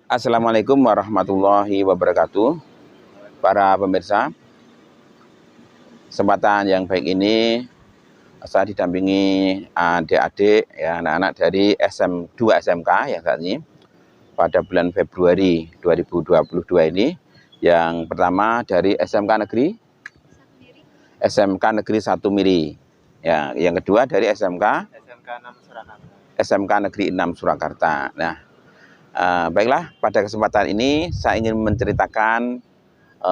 Assalamualaikum warahmatullahi wabarakatuh. Para pemirsa, kesempatan yang baik ini saya didampingi adik-adik ya, anak-anak dari SM2 SMK yang saat ini pada bulan Februari 2022 ini. Yang pertama dari SMK Negeri SMK Negeri 1 Miri. Ya, yang kedua dari SMK Negeri 6 Surakarta. Nah, baiklah, pada kesempatan ini saya ingin menceritakan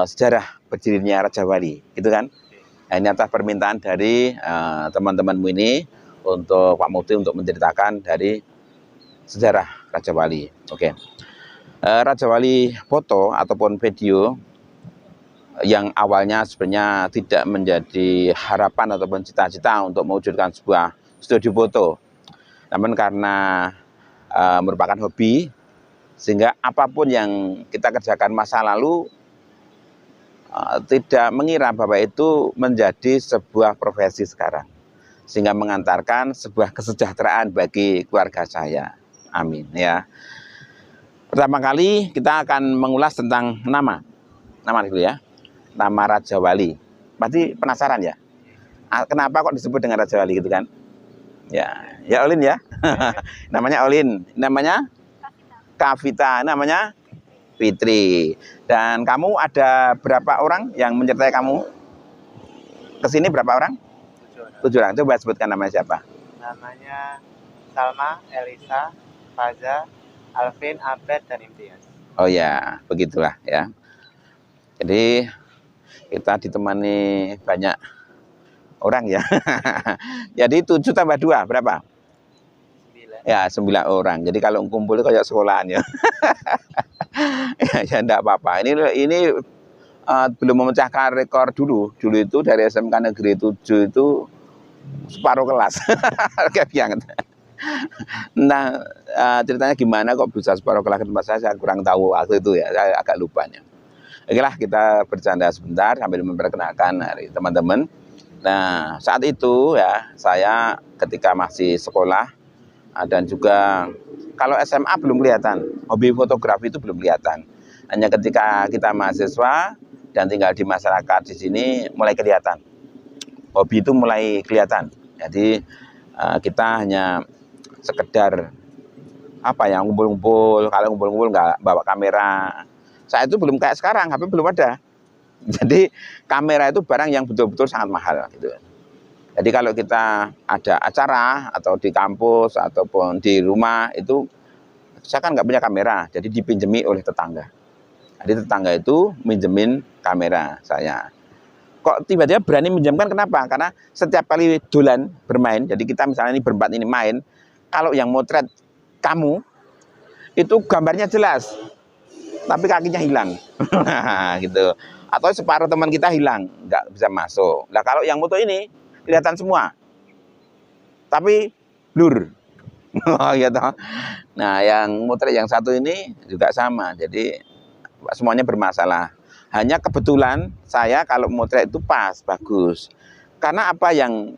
sejarah berdirinya Raja Wali, gitu kan? Nah, ini atas permintaan dari teman-temanmu ini untuk Pak Mufti untuk menceritakan dari sejarah Raja Wali. Oke. Raja Wali foto ataupun video yang awalnya sebenarnya tidak menjadi harapan ataupun cita-cita untuk mewujudkan sebuah studio foto, namun karena merupakan hobi, sehingga apapun yang kita kerjakan masa lalu tidak mengira bahwa itu menjadi sebuah profesi sekarang, sehingga mengantarkan sebuah kesejahteraan bagi keluarga saya. Amin ya. Pertama kali kita akan mengulas tentang nama dulu ya. Nama Raja Wali. Pasti penasaran ya, kenapa kok disebut dengan Raja Wali gitu kan? Ya, ya Olin ya. Namanya Olin, namanya Kavita, namanya Fitri. Dan kamu ada berapa orang yang menyertai kamu kesini, berapa orang? 7 orang. Coba sebutkan namanya siapa? Namanya Salma, Elisa, Faza, Alvin, Abed, dan Imtiaz. Oh ya, begitulah ya. Jadi kita ditemani banyak orang ya. Jadi 7 tambah 2 berapa? 9. Ya, 9 orang. Jadi kalau kumpul kayak sekolahan ya. Ya enggak apa-apa. Ini belum memecahkan rekor dulu. Dulu itu dari SMK Negeri 7 itu separuh kelas. Kayak banget. Nah, ceritanya gimana kok bisa separuh kelas ke tempat saya kurang tahu waktu itu ya. Saya agak lupanya. Oke lah, kita bercanda sebentar sambil memperkenalkan dari teman-teman. Nah, saat itu ya, saya ketika masih sekolah dan juga kalau SMA belum kelihatan, hobi fotografi itu belum kelihatan. Hanya ketika kita mahasiswa dan tinggal di masyarakat di sini mulai kelihatan. Hobi itu mulai kelihatan. Jadi kita hanya sekedar apa ya, ngumpul-ngumpul. Kalau ngumpul-ngumpul nggak bawa kamera. Saat itu belum kayak sekarang, HP belum ada. Jadi kamera itu barang yang betul-betul sangat mahal gitu. Jadi kalau kita ada acara atau di kampus ataupun di rumah itu, saya kan nggak punya kamera, jadi dipinjemi oleh tetangga. Jadi tetangga itu minjemin kamera saya. Kok tiba-tiba berani minjamkan, kenapa? Karena setiap kali dolan bermain, jadi kita misalnya ini berempat ini main, kalau yang motret kamu itu gambarnya jelas, tapi kakinya hilang. Gitu. Atau separuh teman kita hilang, nggak bisa masuk. Nah kalau yang foto ini kelihatan semua, tapi blur. Gitu. Nah yang motret yang satu ini juga sama, jadi semuanya bermasalah. Hanya kebetulan saya kalau motret itu pas, bagus. Karena apa yang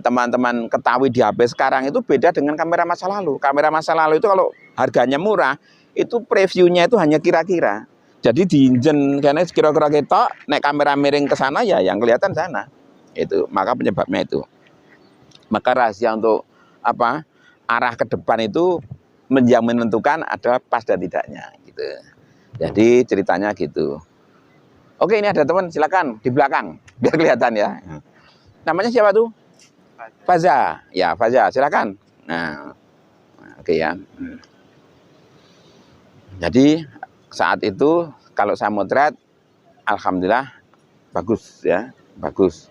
teman-teman ketahui di HP sekarang itu beda dengan kamera masa lalu. Kamera masa lalu itu kalau harganya murah, itu previewnya itu hanya kira-kira. Jadi diinjen karena kira-kira kita naik kamera miring ke sana ya yang kelihatan sana. Itu maka penyebabnya itu. Maka rahasia untuk apa? Arah ke depan itu yang menentukan adalah pas dan tidaknya gitu. Jadi ceritanya gitu. Oke, ini ada teman, silakan di belakang biar kelihatan ya. Namanya siapa tuh? Faza. Ya, Faza, silakan. Nah, oke ya. Jadi saat itu kalau saya motret, alhamdulillah bagus ya, bagus.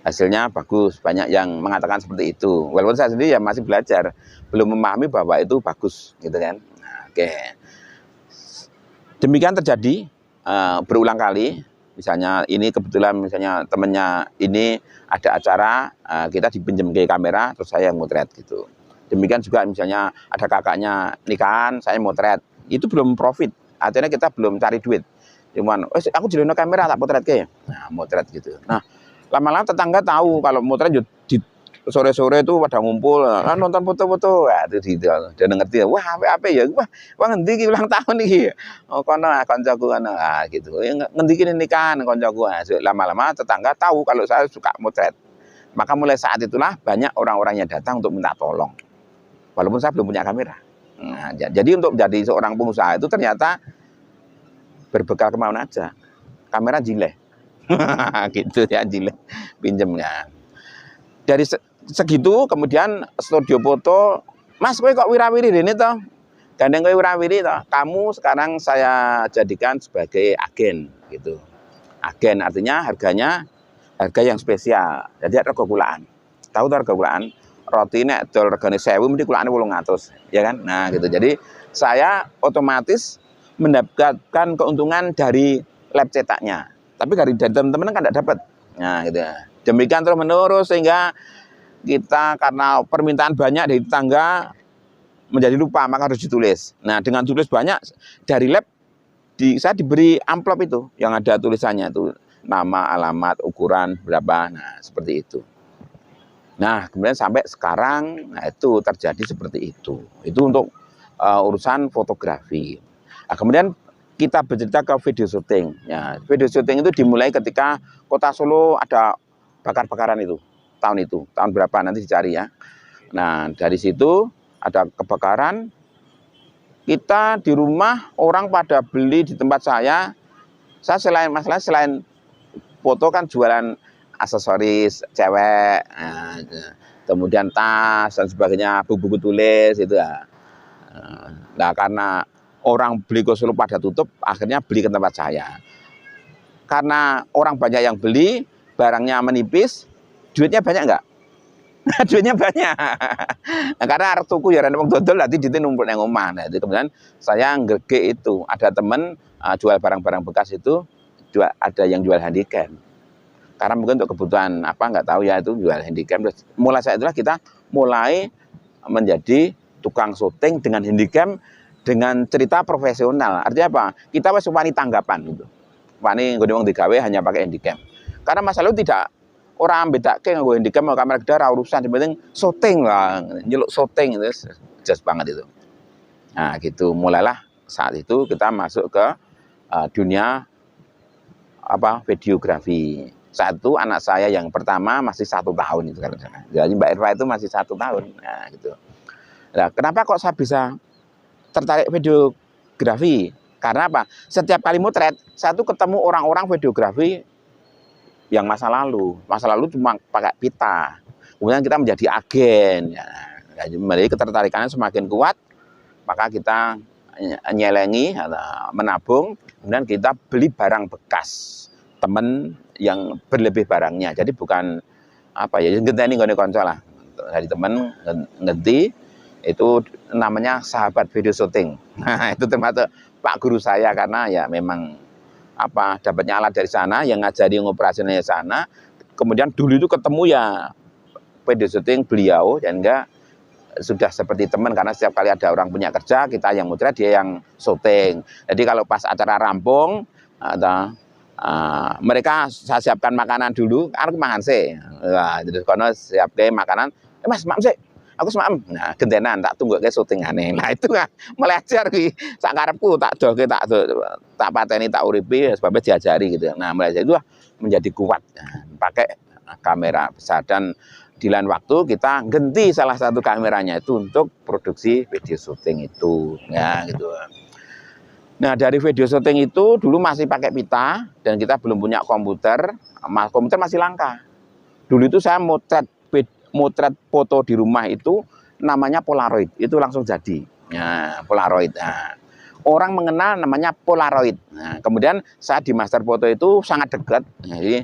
Hasilnya bagus, banyak yang mengatakan seperti itu. Walaupun saya sendiri ya masih belajar, belum memahami bahwa itu bagus, gitu kan. Nah, oke. Demikian terjadi berulang kali. Misalnya ini kebetulan misalnya temennya ini ada acara, kita dipinjam ke kamera, terus saya yang motret gitu. Demikian juga misalnya ada kakaknya nikahan, saya motret. Itu belum profit. Artinya kita belum cari duit. Cuman, aku jadiin kamera tak potret ke. Nah, motret gitu. Nah, lama-lama tetangga tahu kalau motret di sore-sore itu pada ngumpul, nonton foto-foto. Wah, itu gitu. Dia ngerti, wah apa ya? Wah ngendi iki ulang tahun iki. Oh, kono koncoku kono. Ah, gitu. Ya ngendi iki nikahan koncoku. Lama-lama tetangga tahu kalau saya suka motret. Maka mulai saat itulah banyak orang-orang yang datang untuk minta tolong. Walaupun saya belum punya kamera. Nah, jadi untuk menjadi seorang pengusaha itu ternyata berbekal kemauan aja. Kamera jileh. Gitu ya, jileh. Pinjemnya. Dari segitu kemudian studio foto, Mas kowe kok wirawiri ini toh? Gandeng kowe wirawiri toh. Kamu sekarang saya jadikan sebagai agen gitu. Agen artinya harganya harga yang spesial. Jadi rego kulaan. Tahu tuh rego kulaan? Roti nek dol regane 1000 mesti kulaane 800, ya kan? Nah, gitu. Jadi saya otomatis mendapatkan keuntungan dari lab cetaknya. Tapi dari teman-teman kan tidak dapat. Nah, gitu. Demikian terus menerus sehingga kita karena permintaan banyak dari tetangga menjadi lupa, maka harus ditulis. Nah, dengan tulis banyak dari lab saya diberi amplop itu yang ada tulisannya itu nama, alamat, ukuran berapa. Nah, seperti itu. Nah, kemudian sampai sekarang, nah itu terjadi seperti itu. Itu untuk urusan fotografi. Nah, kemudian kita bercerita ke video syuting. Ya, video syuting itu dimulai ketika Kota Solo ada bakar-bakaran itu. Tahun berapa nanti dicari ya. Nah, dari situ ada kebakaran. Kita di rumah orang pada beli di tempat saya selain foto kan jualan aksesoris cewek, kemudian tas dan sebagainya, buku-buku tulis itu ya. Nah, karena orang beli ke Solo pada tutup, akhirnya beli ke tempat saya. Karena orang banyak yang beli, barangnya menipis, duitnya banyak enggak? Duitnya banyak. Nah, karena arep tuku ya rene wong dodol nanti duitnya numpuk nang omah. Nah, itu kemudian saya ngerge itu. Ada teman jual barang-barang bekas itu, ada yang jual handycam. Karena mungkin untuk kebutuhan apa nggak tahu ya, itu jual handycam. Mulai saat itulah kita mulai menjadi tukang syuting dengan handycam dengan cerita profesional. Artinya apa? Kita wis wani tanggapan gitu. Wani nggone wong digawe hanya pakai handycam. Karena masa lalu tidak orang bedake nggo handycam mau kamera gede ora urusan, yang penting syuting lah, nyeluk syuting itu jelas banget itu. Nah, gitu mulailah saat itu kita masuk ke dunia videografi. Saat itu anak saya yang pertama masih 1 tahun itu kan. Jadi Mbak Irfa itu masih 1 tahun. Nah, gitu. Nah, kenapa kok saya bisa tertarik videografi? Karena apa? Setiap kali motret, saya tuh ketemu orang-orang videografi yang masa lalu. Masa lalu cuma pakai pita. Kemudian kita menjadi agen. Ya, jadi ketertarikannya semakin kuat, maka kita nyelengi, menabung, kemudian kita beli barang bekas teman yang berlebih barangnya. Jadi bukan ngenteni nggone kanca lah. Dari teman ngenti itu namanya sahabat video syuting. Nah, itu termasuk Pak guru saya karena ya memang dapatnya alat dari sana, yang ngajari ngoperasionalnya sana. Kemudian dulu itu ketemu ya video syuting beliau dan enggak sudah seperti teman karena setiap kali ada orang punya kerja, kita yang motret, dia yang syuting. Jadi kalau pas acara rampung mereka saya siapkan makanan dulu, aku mangan sih. Nah, jadi kono siapke makanan, Mas, maem sih. Aku semaem. Nah, gentenan tak tunggu ke syutingane. Nah, itu kan belajar kuwi. Sak karepku tak doke tak pateni tak uripi sebab diajari gitu. Nah, mulai itu menjadi kuat. Nah, pakai kamera besar dan di lain waktu kita ganti salah satu kameranya itu untuk produksi video syuting itu. Ya, gitu. Nah, dari video syuting itu dulu masih pakai pita dan kita belum punya komputer. Komputer masih langka. Dulu itu saya motret foto di rumah itu namanya Polaroid. Itu langsung jadi. Nah, Polaroid. Nah, orang mengenal namanya Polaroid. Nah, kemudian saya di master foto itu sangat dekat. Jadi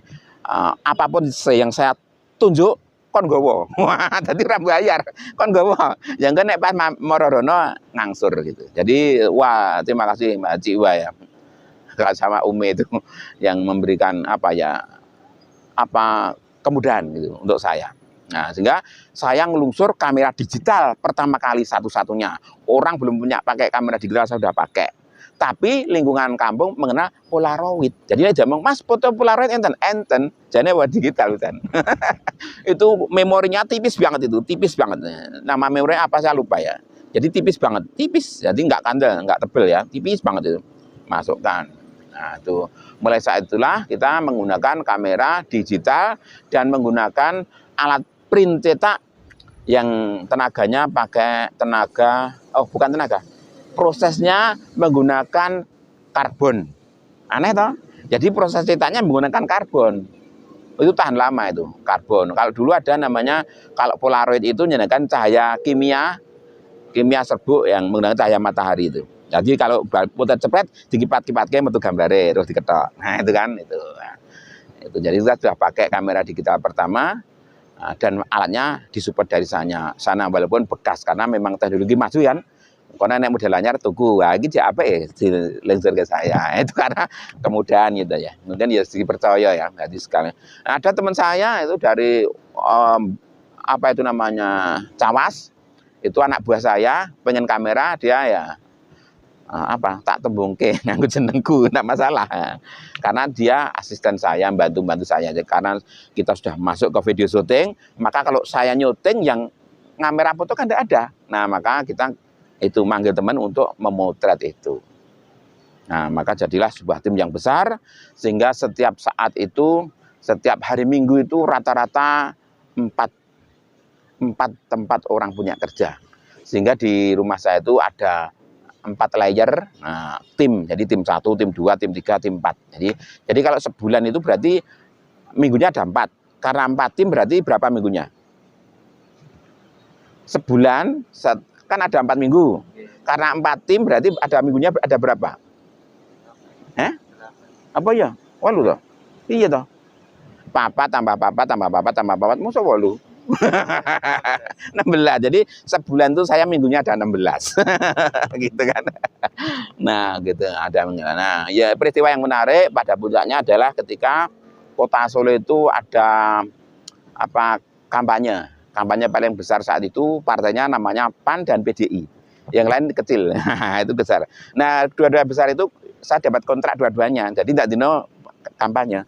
apapun yang saya tunjuk kon gowo. Wah, dadi ra bayar. Kon gowo. Yang kan nek pas Mororono ngangsur gitu. Jadi wah, terima kasih Mbak Ciwa ya. Sama Umi itu yang memberikan kemudahan gitu untuk saya. Nah, sehingga saya ngelungsur kamera digital pertama kali satu-satunya. Orang belum punya pakai kamera digital, saya sudah pakai. Tapi lingkungan kampung mengenal Polaroid. Jadi dia ngomong, "Mas, foto Polaroid enten." Jane buat digital kan. Itu memorinya tipis banget itu, tipis banget. Nama memorinya apa saya lupa ya. Jadi tipis banget, tipis. Jadi nggak kandel, nggak tebel ya, tipis banget itu. Masukkan. Nah, itu mulai saat itulah kita menggunakan kamera digital dan menggunakan alat print cetak yang tenaganya pakai tenaga, bukan tenaga, prosesnya menggunakan karbon. Aneh toh? Jadi proses cetaknya menggunakan karbon. Itu tahan lama itu, karbon. Kalau dulu ada namanya, kalau Polaroid itu menggunakan cahaya kimia serbuk yang menggunakan cahaya matahari itu. Jadi kalau potret cepet dikipat-kipatke metu gambare terus diketok. Nah, itu kan itu. Nah, itu jadi kita sudah pakai kamera digital pertama dan alatnya disupport dari sana walaupun bekas karena memang teknologi maju kan. Karena nek model anyar tuku. Wah, iki apa ya di laser ke saya. Itu karena kemudahan gitu ya. Kemudian ya dipercaya ya. Jadi sekali. Nah, ada teman saya itu dari apa itu namanya? Cawas. Itu anak buah saya, pengen kamera dia ya tak tembungke nganggo jenengku, enggak masalah. Karena dia asisten saya, bantu saya. Karena kita sudah masuk ke video syuting, maka kalau saya nyuting yang kamera foto kan tidak ada. Nah, maka kita itu manggil teman untuk memotret itu. Nah, maka jadilah sebuah tim yang besar sehingga setiap saat itu, setiap hari Minggu itu rata-rata 4 tempat orang punya kerja. Sehingga di rumah saya itu ada 4 layer tim. Jadi tim 1, tim 2, tim 3, tim 4. Jadi kalau sebulan itu berarti minggunya ada 4. Karena 4 tim berarti berapa minggunya? Sebulan kan ada 4 minggu. Karena 4 tim berarti ada minggunya ada berapa? Apa ya? 8 toh? Iya toh. Papat tambah papat tambah papat tambah papat, masa 8? 16. Jadi sebulan tuh saya minggunya ada 16. Gitu kan. Nah, gitu ada. Nah, ya peristiwa yang menarik pada puncaknya adalah ketika Kota Solo itu ada kampanye. Kampanye paling besar saat itu partainya namanya PAN dan PDI. Yang lain kecil. Itu besar. Nah, dua-dua besar itu saya dapat kontrak dua-duanya. Jadi tidak dino kampanye.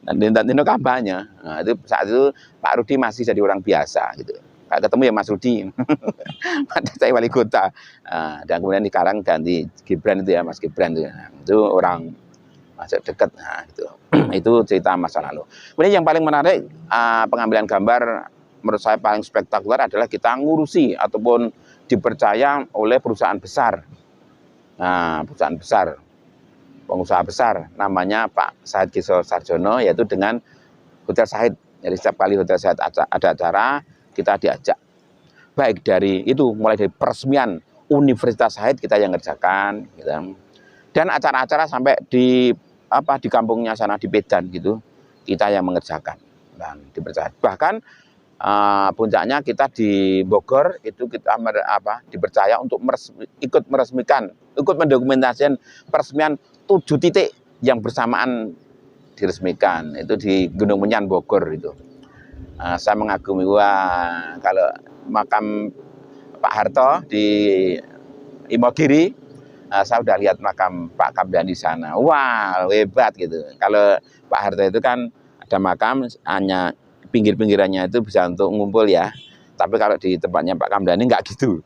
Dan Tino kampanye. Nah, itu saat itu Pak Rudi masih jadi orang biasa gitu. Kalau ketemu ya Mas Rudi. Pada saya wali kota. Dan kemudian sekarang ganti Gibran itu ya, Mas Gibran itu. Nah, itu orang masih dekat. Nah, itu. Itu cerita masa lalu. Kemudian yang paling menarik pengambilan gambar menurut saya paling spektakuler adalah kita ngurusi ataupun dipercaya oleh perusahaan besar. Nah, perusahaan besar. Pengusaha besar namanya Pak Said Kisor Sarjono, yaitu dengan Hotel Said. Jadi setiap kali Hotel Said ada acara kita diajak, baik dari itu mulai dari peresmian Universitas Said kita yang ngerjakan gitu. Dan acara-acara sampai di kampungnya sana di Medan gitu kita yang mengerjakan dan dipercaya. Bahkan puncaknya kita di Bogor itu kita dipercaya untuk ikut mendokumentasikan peresmian 7 titik yang bersamaan diresmikan itu di Gunung Menyan Bogor itu. Saya mengagumi kalau makam Pak Harto di Imogiri, saya udah lihat makam Pak Kamdani di sana. Wah, hebat gitu. Kalau Pak Harto itu kan ada makam hanya pinggir-pinggirannya itu bisa untuk ngumpul ya. Tapi kalau di tempatnya Pak Kamdani enggak gitu.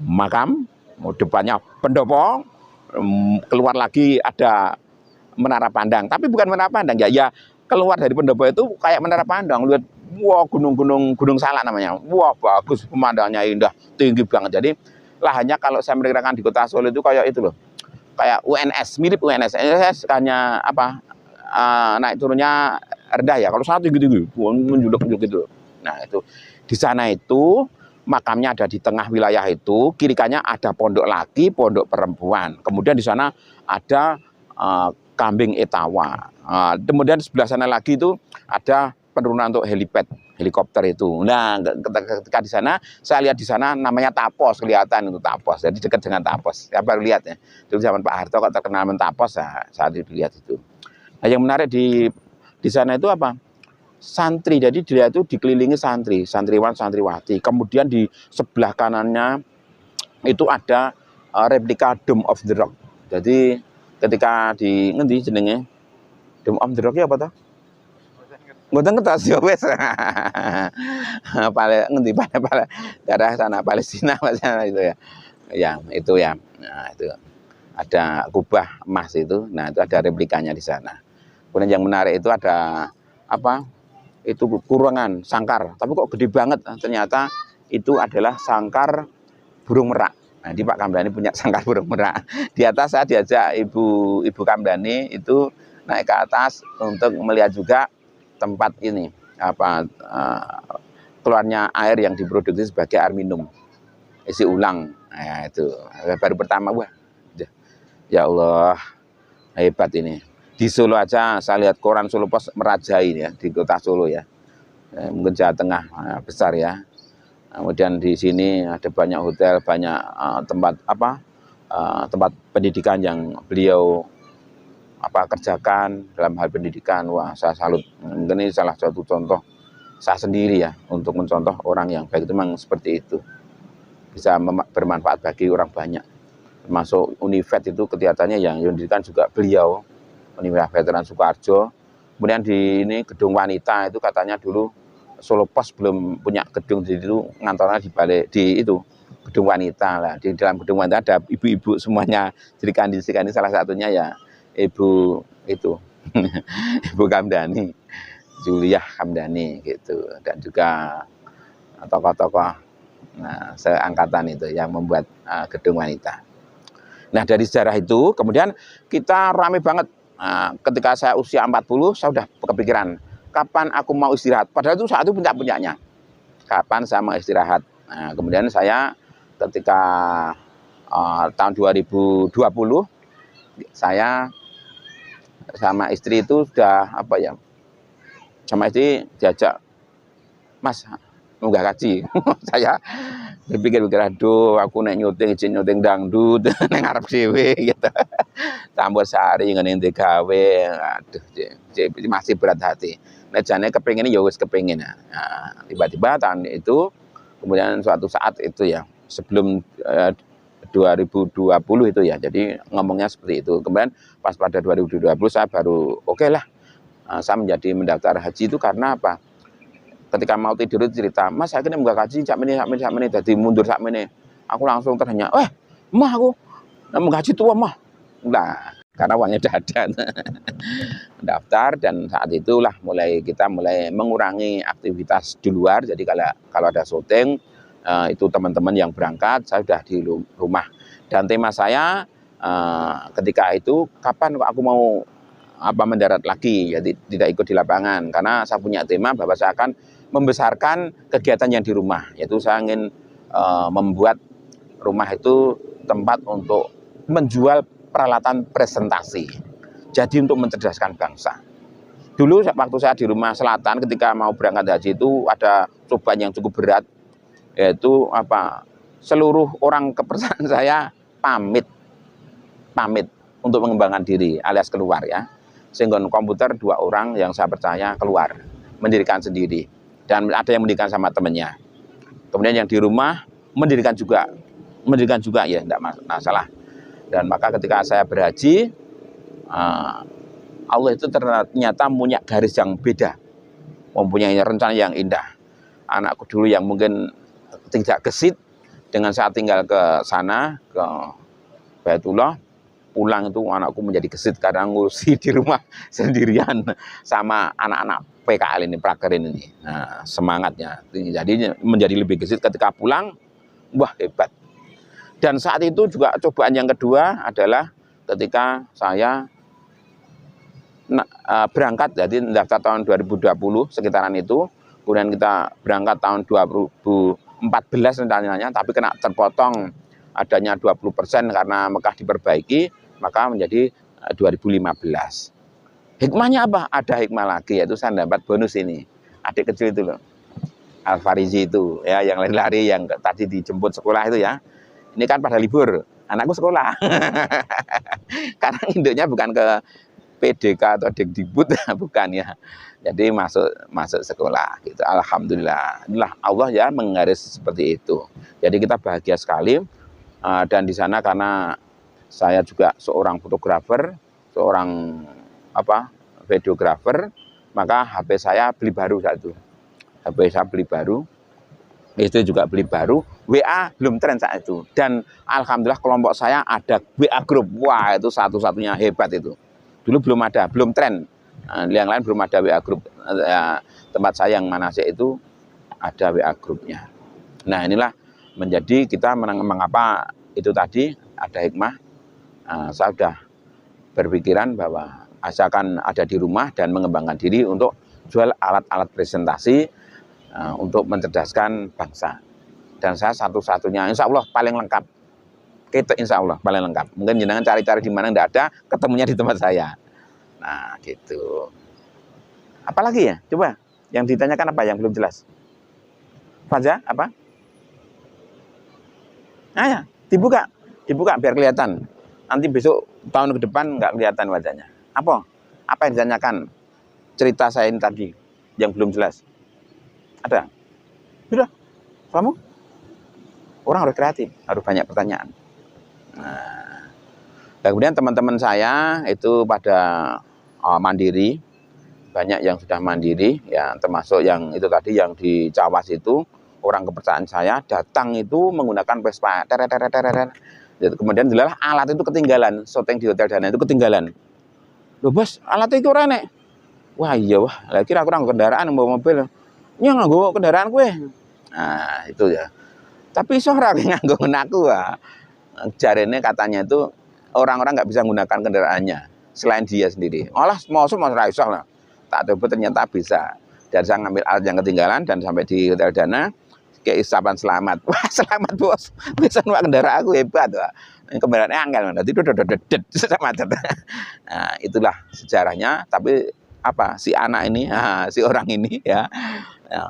Makam, depannya pendopo, keluar lagi ada menara pandang, tapi bukan menara pandang ya keluar dari pendopo itu kayak menara pandang, lihat gunung Salak namanya, bagus pemandangannya, indah, tinggi banget. Jadi lahannya kalau saya merirakan di Kota Solo itu kayak itu loh, kayak UNS, mirip UNS hanya naik turunnya rendah ya, kalau sana tinggi menjuluk gitu. Nah itu di sana itu makamnya ada di tengah wilayah itu, kiri kanannya ada pondok laki, pondok perempuan. Kemudian di sana ada kambing etawa. Kemudian sebelah sana lagi itu ada penurunan untuk helikopter itu. Nah, ketika di sana saya lihat di sana namanya Tapos, kelihatan itu Tapos. Jadi dekat dengan Tapos. Saya baru lihat ya. Dulu zaman Pak Harto kok terkenal Tapos, saat itu lihat itu. Nah, yang menarik di sana itu apa? Santri, jadi dia itu dikelilingi santriwan, santriwati. Kemudian di sebelah kanannya itu ada replika Dome of the Rock. Jadi ketika di ngendi jenenge Dome of the Rock ya apa toh? Mboten kertas ya wis. Ngendi daerah sana Palestina macam itu ya. Yang itu ya. Nah, itu ada kubah emas itu. Nah, itu ada replikanya di sana. Kemudian yang menarik itu ada apa? Itu kurungan sangkar, tapi kok gede banget. Ternyata itu adalah sangkar burung merak. Nah, di Pak Kamdani punya sangkar burung merak. Di atas saya diajak Ibu Kamdani itu naik ke atas untuk melihat juga tempat ini apa keluarnya air yang diproduksi sebagai air minum isi ulang. Nah, itu baru pertama. Wah, ya Allah, hebat ini. Di Solo aja saya lihat koran Solo Pos merajai ya, di kota Solo ya, mungkin Jawa Tengah besar ya. Kemudian di sini ada banyak hotel, banyak tempat tempat pendidikan yang beliau kerjakan dalam hal pendidikan. Wah, saya salut. Mungkin ini salah satu contoh saya sendiri ya untuk mencontoh orang yang baik itu memang seperti itu, bisa bermanfaat bagi orang banyak. Termasuk Univet itu kelihatannya yang didirikan juga beliau, Universitas Veteran Soekarjo. Kemudian di ini gedung wanita itu katanya dulu Solo Pos belum punya gedung, di itu ngantornya di balik di itu gedung wanita lah. Di dalam gedung wanita ada ibu-ibu semuanya. Jadi kandisi salah satunya ya Ibu itu Ibu Kamdani, Juliah Kamdani gitu, dan juga tokoh-tokoh seangkatan itu yang membuat gedung wanita. Nah, dari sejarah itu kemudian kita rame banget. Ketika saya usia 40 saya sudah kepikiran kapan aku mau istirahat. Padahal itu saat itu puncak-puncaknya. Kapan saya mau istirahat. Nah, kemudian saya ketika tahun 2020 saya sama istri itu sudah sama istri diajak, Mas munggah kaji. Saya berpikir aduh aku nek izin nyuting dangdut nang arep dhewe gitu. Campur sari ngene gawe, aduh masih berat hati. Nek jane kepengin ya wis kepengin. Nah, tiba-tiba tahun itu kemudian suatu saat itu ya sebelum 2020 itu ya, jadi ngomongnya seperti itu. Kemudian pas pada 2020 saya baru oke lah, saya menjadi mendaftar haji itu karena apa? Ketika mau tidur itu cerita, Mas saya kena munggah haji sak menit jadi mundur sak menit. Aku langsung terhenyak, mah aku munggah haji tua mah. Nah, karena uangnya udah ada. Daftar dan saat itulah kita mulai mengurangi aktivitas di luar. Jadi kalau ada syuting itu teman-teman yang berangkat, saya sudah di rumah. Dan tema saya ketika itu kapan aku mau mendarat lagi, jadi tidak ikut di lapangan, karena saya punya tema bahwa saya akan membesarkan kegiatan yang di rumah, yaitu saya ingin membuat rumah itu tempat untuk menjual peralatan presentasi, jadi untuk mencerdaskan bangsa. Dulu waktu saya di rumah selatan ketika mau berangkat haji itu ada cobaan yang cukup berat, yaitu seluruh orang kepercayaan saya pamit untuk mengembangkan diri alias keluar ya. Sehingga komputer 2 orang yang saya percaya keluar mendirikan sendiri, dan ada yang mendirikan sama temennya. Kemudian yang di rumah mendirikan juga ya, tidak masalah. Dan maka ketika saya berhaji, Allah itu ternyata punya garis yang beda, mempunyai rencana yang indah. Anakku dulu yang mungkin tidak gesit, dengan saat tinggal ke sana, ke Baitullah, pulang itu anakku menjadi gesit karena ngurusi di rumah sendirian sama anak-anak PKL ini, prakerin ini. Nah, semangatnya. Jadi menjadi lebih gesit ketika pulang, wah hebat. Dan saat itu juga cobaan yang kedua adalah ketika saya berangkat, jadi daftar tahun 2020 sekitaran itu, kemudian kita berangkat tahun 2014 rencananya, tapi kena terpotong adanya 20% karena Mekah diperbaiki, maka menjadi 2015. Hikmahnya apa? Ada hikmah lagi, yaitu saya dapat bonus ini. Adik kecil itu loh, Al-Farizi itu ya, yang lari-lari yang tadi dijemput sekolah itu ya. Ini kan pada libur, anakku sekolah. Karena induknya bukan ke PDK atau Dikdikbud, bukan ya. Jadi masuk sekolah gitu. Alhamdulillah. Inilah Allah ya menggaris seperti itu. Jadi kita bahagia sekali Dan di sana karena saya juga seorang fotografer, seorang videografer, maka HP saya beli baru saat itu. HP saya beli baru, istri juga beli baru, WA belum tren saat itu. Dan alhamdulillah kelompok saya ada WA grup. Wah, itu satu-satunya hebat itu. Dulu belum ada, belum tren. Yang lain belum ada WA grup. Tempat saya yang Manasik itu ada WA grupnya. Nah, inilah menjadi kita mengapa itu tadi ada hikmah. Saya sudah berpikiran bahwa asalkan ada di rumah dan mengembangkan diri untuk jual alat-alat presentasi untuk mencerdaskan bangsa. Dan saya satu-satunya, insya Allah paling lengkap. Kita insya Allah paling lengkap. Mungkin jenengan cari-cari di mana nggak ada, ketemunya di tempat saya. Nah, gitu. Apalagi ya? Coba yang ditanyakan apa yang belum jelas? Faza, apa? Nah ya, dibuka biar kelihatan. Nanti besok tahun ke depan nggak kelihatan wajahnya. Apa yang ditanyakan? Cerita saya ini tadi yang belum jelas. Ada? Sudah. Kamu? Orang harus kreatif, harus banyak pertanyaan. Nah, kemudian teman-teman saya itu pada mandiri, banyak yang sudah mandiri, ya termasuk yang itu tadi yang di Cawas itu orang kepercayaan saya datang itu menggunakan Vespa, kemudian jelas alat itu ketinggalan, syuting di Hotel Dana itu ketinggalan. Loh bos, alat itu ora nek. Wah iya wah, lagi kira kurang kendaraan bawa mobil. Ini nganggo kendaraan gue. Nah, itu ya. Tapi iso ora nganggo aku wah. Jarene katanya itu orang-orang nggak bisa menggunakan kendaraannya selain dia sendiri. Malah mau ora iso lah. Tak coba ternyata bisa. Dan saya ngambil alat yang ketinggalan dan sampai di Hotel Dana kayak isapan selamat. Wah, selamat bos. Bisa numpak kendaraan aku hebat wah. Kendaraannya angel nanti sama macet. Nah, itulah sejarahnya. Tapi apa si anak ini, si orang ini ya,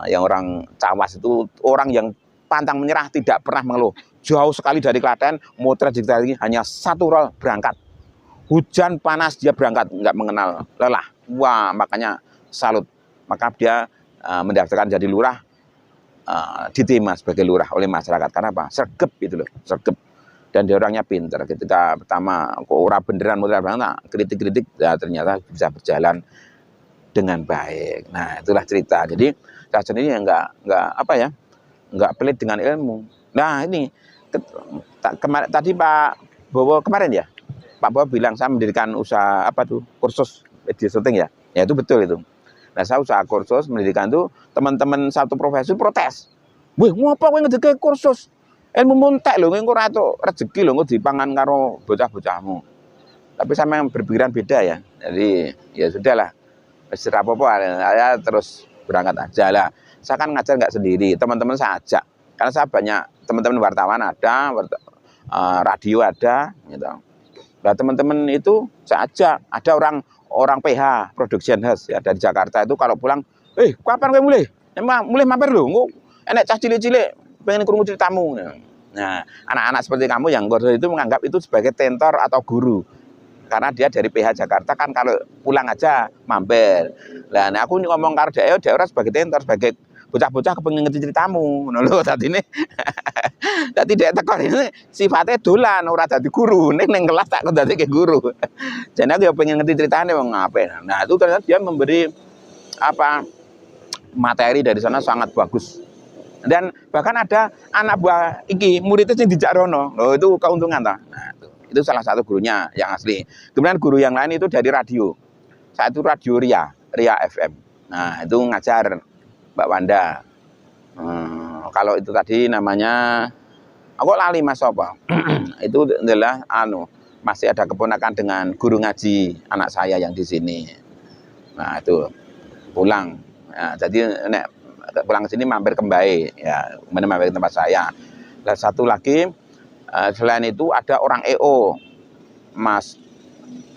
yang orang Cawas itu orang yang pantang menyerah, tidak pernah mengeluh. Jauh sekali dari Klaten, muter di lagi hanya satu rol berangkat. Hujan panas dia berangkat, nggak mengenal lelah. Wah, makanya salut. Maka dia mendaftarkan jadi lurah, diterima sebagai lurah oleh masyarakat. Karena apa? Sergep gitu loh, sergep. Dan dia orangnya pinter. Ketika pertama kok ora beneran muter berangkat, kritik-kritik, ya ternyata bisa berjalan dengan baik. Nah, itulah cerita. Jadi saya sendiri nggak pelit dengan ilmu. Nah, ini tadi Pak Bowo kemarin ya, Pak Bowo bilang saya mendirikan usaha kursus media syuting ya. Ya itu betul itu. Nah, saya usaha kursus mendirikan itu, teman-teman satu profesi protes. Wih, ngapa kowe ngedeke kursus? Ilmu muntek lho, engko ora entuk rezeki lho, engko dipangan karo bocah-bocahmu. Tapi saya memang berpikiran beda ya. Jadi ya sudahlah. Wis ora apa-apa, saya terus berangkat aja lah. Saya kan ngajar nggak sendiri, teman-teman saya ajak. Karena saya banyak teman-teman wartawan ada, radio ada, gitu. Nah teman-teman itu saya ajak. Ada orang PH Production House ya dari Jakarta itu kalau pulang, kapan kowe mulai? Emang mulai mampir lho, engko enek cah cilik-cilik pengen krungu ceritamu. Nah, anak-anak seperti kamu yang kursus itu menganggap itu sebagai tentor atau guru. Karena dia dari PH Jakarta kan kalau pulang aja mampir. Lah nah aku ngomong karo daerah sebagai tentor, sebagai bocah-bocah kepengin ngerti ceritamu. Ngono lho dadine. Dadi dek teko ini sifatnya dolan ora dadi guru. Ning kelas tak dadi guru. Jadi aku ya pengen ngerti ceritane wong apik. Nah, itu ternyata dia memberi materi dari sana sangat bagus. Dan bahkan ada anak buah iki muridnya yang dijak rono. Loh itu keuntungan ta. Nah, itu salah satu gurunya yang asli. Kemudian guru yang lain itu dari radio. Saya itu radio Ria FM. Nah, itu ngajar Mbak Wanda. Kalau itu tadi namanya aku lali Mas apa? Itu adalah masih ada keponakan dengan guru ngaji anak saya yang di sini. Nah, itu pulang. Nah, jadi nek pulang ke sini mampir ke Mbae ya, kemudian mampir ke tempat saya. Dan satu lagi selain itu ada orang EO, Mas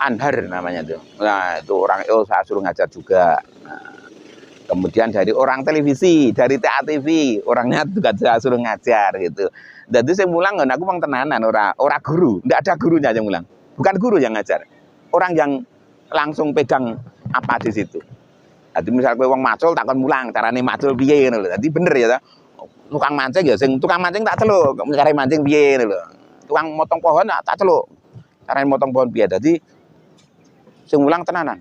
Anhar namanya itu. Nah, itu orang EO saya suruh ngajar juga. Nah, kemudian dari orang televisi, dari TATV, orangnya juga saya suruh ngajar gitu. Jadi saya pulang, aku bang tenanan, orang guru, tidak ada gurunya yang pulang. Bukan guru yang ngajar, orang yang langsung pegang apa di situ. Jadi misalnya kowe wong macul takon mulang, carane macul piye ngono lho. Dadi bener ya ta. Tukang mancing ya sing tukang mancing tak celuk, cara mancing piye ngono lho. tukang motong pohon tak celuk. Carane motong pohon piye. Dadi sing mulang tenanan.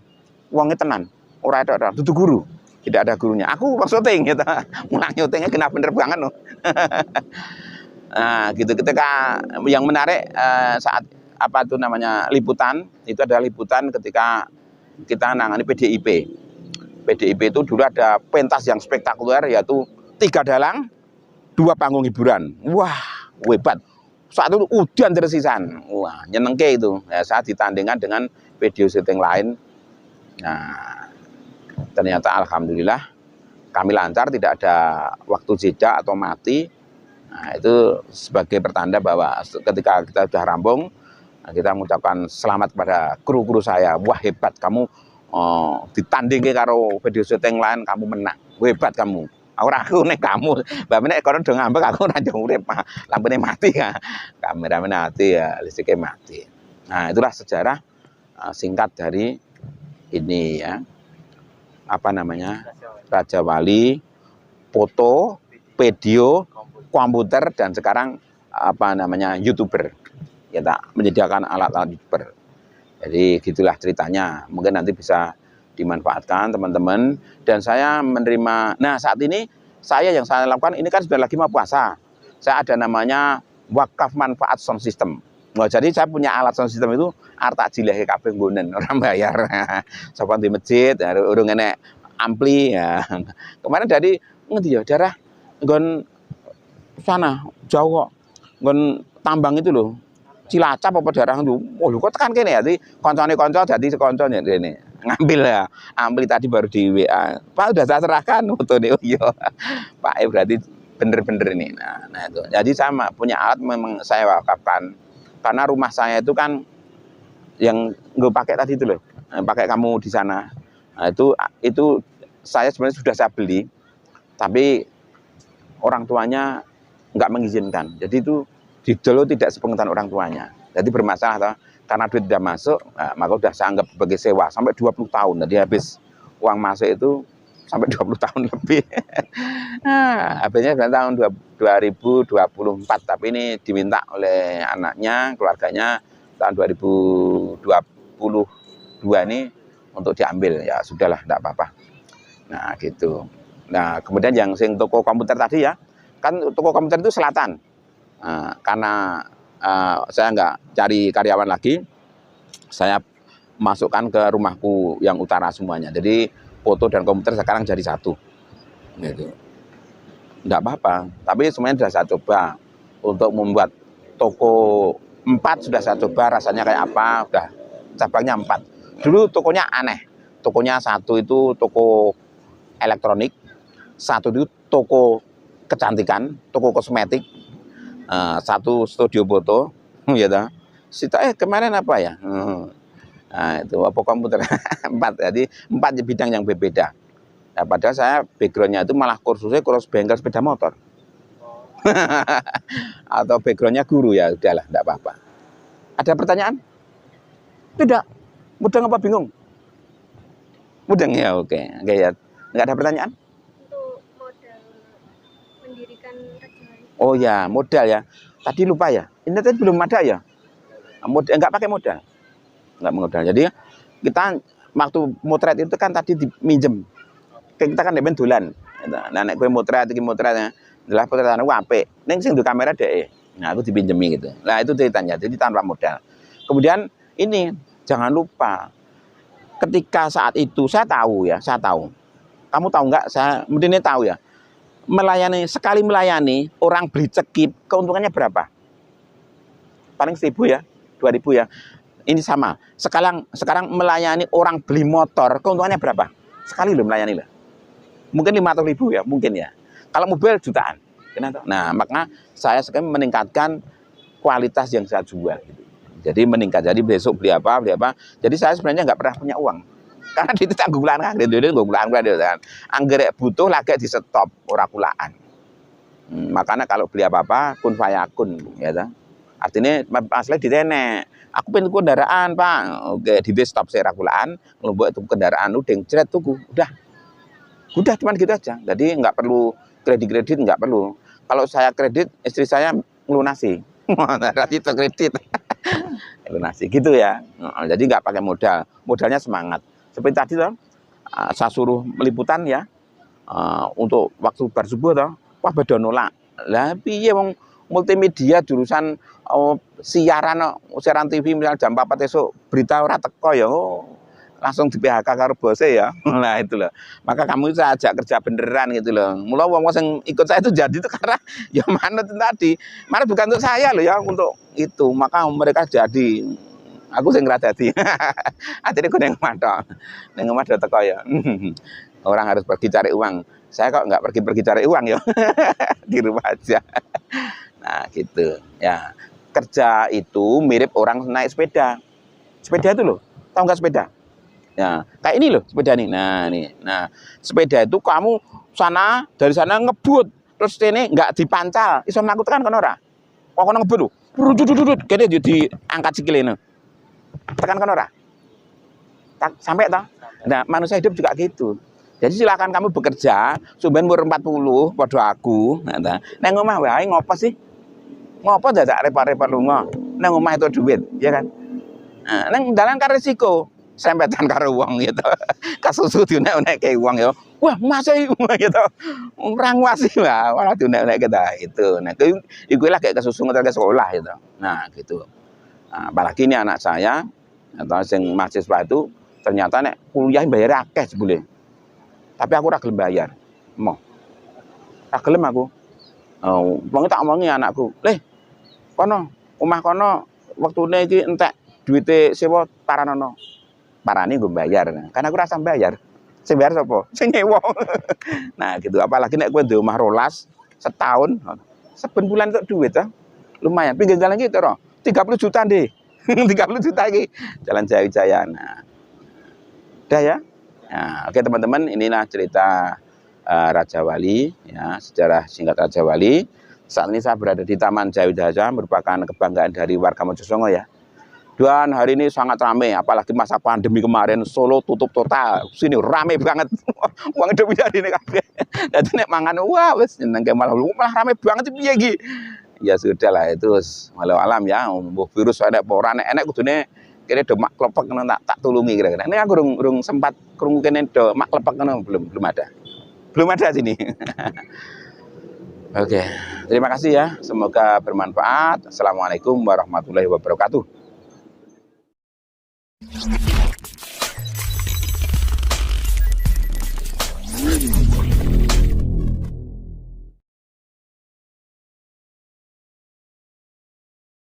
Wonge tenan. Ora ada dudu guru. Tidak ada gurunya. Aku wong syuting gitu. Mulang syutingnya kena bener banget loh. Nah, gitu ketika yang menarik saat apa itu namanya liputan, itu adalah liputan ketika kita nangani PDIP. PDIP itu dulu ada pentas yang spektakuler yaitu 3 dalang, 2 panggung hiburan. Wah, hebat. Saat itu udan tersisan. Wah, nyenengke itu. Ya, saat ditandingkan dengan video syuting lain. Nah, ternyata alhamdulillah kami lancar, tidak ada waktu jeda atau mati. Nah, itu sebagai pertanda bahwa ketika kita sudah rampung, kita mengucapkan selamat kepada kru-kru saya. Wah, hebat kamu, ditandingke karo video syuting lain, kamu menang. Hebat kamu. Ora aku nek kamu. Mbak nek kono do ngambek aku ora njung urip, lampune mati ya. Kameramen mati ya, listriknya mati. Nah, itulah sejarah singkat dari ini ya. Apa namanya? Raja Wali, foto, video, komputer, dan sekarang apa namanya YouTuber. Ya tak menyediakan alat-alat YouTuber. Jadi gitulah ceritanya. Mungkin nanti bisa dimanfaatkan teman-teman. Dan saya menerima, nah saat ini yang saya lakukan ini kan sudah lagi mau puasa. Saya ada namanya wakaf manfaat sound system. Nah, jadi saya punya alat sound system itu artak jilehe kabeh nggonen orang bayar. Sopan di masjid, urung enek ampli ya. Kemarin dari ngendi ya daerah nggon sana jauh kok. Nggon Tambang itu loh. Cilacap apa daerah itu. Oh, lu kok tekan kene ya. Jadi koncone-konco dadi sekoncone rene. Ngambil ya. Ampli tadi baru di WA. Pak udah saya serahkan fotone. Oh iya. Pak berarti bener-bener ini. Nah itu. Jadi saya punya alat memang saya wakafkan. Karena rumah saya itu kan yang gue pakai tadi itu loh. Pakai kamu di sana. Nah, itu saya sebenarnya sudah saya beli. Tapi orang tuanya nggak mengizinkan. Jadi itu didol tidak sepengetahuan orang tuanya. Jadi bermasalah toh, karena duit tidak masuk, nah, maka udah saya anggap sebagai sewa sampai 20 tahun. Jadi habis uang masuk itu sampai 20 tahun lebih. Nah, habisnya tahun 2024, tapi ini diminta oleh anaknya, keluarganya tahun 2022 ini untuk diambil. Ya sudahlah, enggak apa-apa. Nah, gitu. Nah, kemudian yang sing toko komputer tadi ya, kan toko komputer itu selatan. Karena saya nggak cari karyawan lagi, saya masukkan ke rumahku yang utara semuanya. Jadi foto dan komputer sekarang jadi satu. Gitu. Nggak apa-apa, tapi semuanya sudah saya coba. Untuk membuat toko 4 sudah saya coba, rasanya kayak apa, udah cabangnya 4. Dulu tokonya aneh. Tokonya satu itu toko elektronik, satu itu toko kecantikan, toko kosmetik, satu studio foto, ya dah. Kemarin apa ya? Nah, itu apa komputer 4. Jadi 4 bidang yang berbeda. Nah, padahal saya backgroundnya itu malah kursusnya kursus bengkel sepeda motor. Atau backgroundnya guru, ya udahlah, enggak apa-apa. Ada pertanyaan? Tidak. Mudeng apa bingung? Mudeng ya, oke. Oke ya. Enggak ada pertanyaan? Untuk modal mendirikan Raja Wali. Oh ya, modal ya. Tadi lupa ya. Ini tadi belum ada ya. Modal, enggak pakai modal. Enggak modal. Jadi kita waktu motret itu kan tadi diminjem. Kita kan demen dolan. Nah nek kowe motret iki motretnya adalah potretan ku apik. Ning sing duwe kamera dhek. Nah aku dipinjemi gitu. Nah itu ceritanya. Jadi tanpa modal. Kemudian ini jangan lupa ketika saat itu saya tahu. Kamu tahu nggak? Saya mungkin tahu ya. Sekali melayani orang beli cekip, keuntungannya berapa? Paling 1.000 ya, 2.000 ya. Ini sama. Sekarang melayani orang beli motor, keuntungannya berapa? Sekali loh melayani lah. Mungkin 500.000 ya, mungkin ya. Kalau mobil jutaan. Nah, maka saya sekarang meningkatkan kualitas yang saya jual. Gitu. Jadi meningkat. Jadi besok beli apa. Jadi saya sebenarnya nggak pernah punya uang. Karena itu tanggung bulan kan, itu bulan kan. Anggerek butuh lagi di stop ora kulaan. Makanya kalau beli apa-apa kun fayakun, ya kan. Artinya masalah ditene. Aku pengen kendaraan, Pak. Oke, di stop saya kulaan, ngelombok itu kendaraan udah jret tuku, udah cuman gitu aja. Jadi nggak perlu kredit nggak perlu. Kalau saya kredit, istri saya ngelunasi. Berarti itu kredit. Lunasi gitu ya. Jadi nggak pakai modal, modalnya semangat. Seperti tadi toh, saya suruh meliputan ya, untuk waktu bar subuh toh, wah beda nolak. Lah piye wong multimedia jurusan siaran TV misal jam 4 esuk berita ora teko ya, langsung di PHK karo bose ya. Nah itu loh. Maka kamu saya ajak kerja beneran gitu loh. Mula wong yang ikut saya itu jadi itu karena ya manut tadi. Mana bukan untuk saya loh ya, untuk itu. Maka mereka jadi. Aku sing ora dadi. Akhirnya aku neng omah teko ya. Orang harus pergi cari uang. Saya kok nggak pergi cari uang ya. Di rumah aja. Nah gitu ya. Kerja itu mirip orang naik sepeda. Sepeda itu loh. Tahu nggak sepeda? Ya, kayak ini loh sepeda nih. Nah, nih. Nah, sepeda itu kamu dari sana ngebut, terus ini nggak dipancal. Iso mlaku tekan kono ora? Kok kono ngebut lho. Kene diangkat sikile. Tekan kono ora? Sampai toh? Nah, manusia hidup juga gitu. Jadi silakan kamu bekerja, sampeyan umur 40 padha aku. Nah, nang omah wae ngopo sih? Ngopo dadak repot-repot lunga? Nang omah itu duit, ya kan? Nah, nang dalan kan resiko. Sempetan karo wong gitu. Kasusu diunek-unekke wong ya. Wah, masih gitu. Ora nguasi wae, malah diunek-unekke ta itu. Nah, iku lah kayak kesusu ngeter ke sekolah gitu. Nah, gitu. Nah, apalagi ini anak saya atau sing mahasiswa itu ternyata nek kuliah bayar akeh sebule. Tapi aku ora gelem bayar. Mau. Ora gelem aku. Oh, wong tak omongi anakku, "Leh, kono, omah kono wektune iki entek duwite sewa paranono." Parani gue bayar, karena aku rasa bayar. Sing bayar sapa? Sing nyewa. Nah gitu, apalagi nek gue di omah rolas setahun, saben bulan itu duit ya, lumayan. Pinggir jalan gitu roh, 30 juta deh, 30 juta lagi. Jalan Jaya. Nah, udah ya. Nah, oke teman-teman, inilah cerita Raja Wali, ya, sejarah singkat Raja Wali. Saat ini saya berada di Taman Jaya, merupakan kebanggaan dari warga Mojosongo ya. Dan hari ini sangat ramai, apalagi masa pandemi kemarin Solo tutup total. Sini ramai banget. Uang udah bisa ini kabeh. Dadi nek mangan wah wis nang malah ramai banget piye iki. Ya sudah lah itu walau alam ya, mbuh virus ada apa ora nek kudune kene do mak klepek ngono tak tulungi kira-kira. Ini aku urung sempat krungu kene do mak klepek ngono belum ada. Belum ada sini. Oke, terima kasih ya. Semoga bermanfaat. Assalamualaikum warahmatullahi wabarakatuh.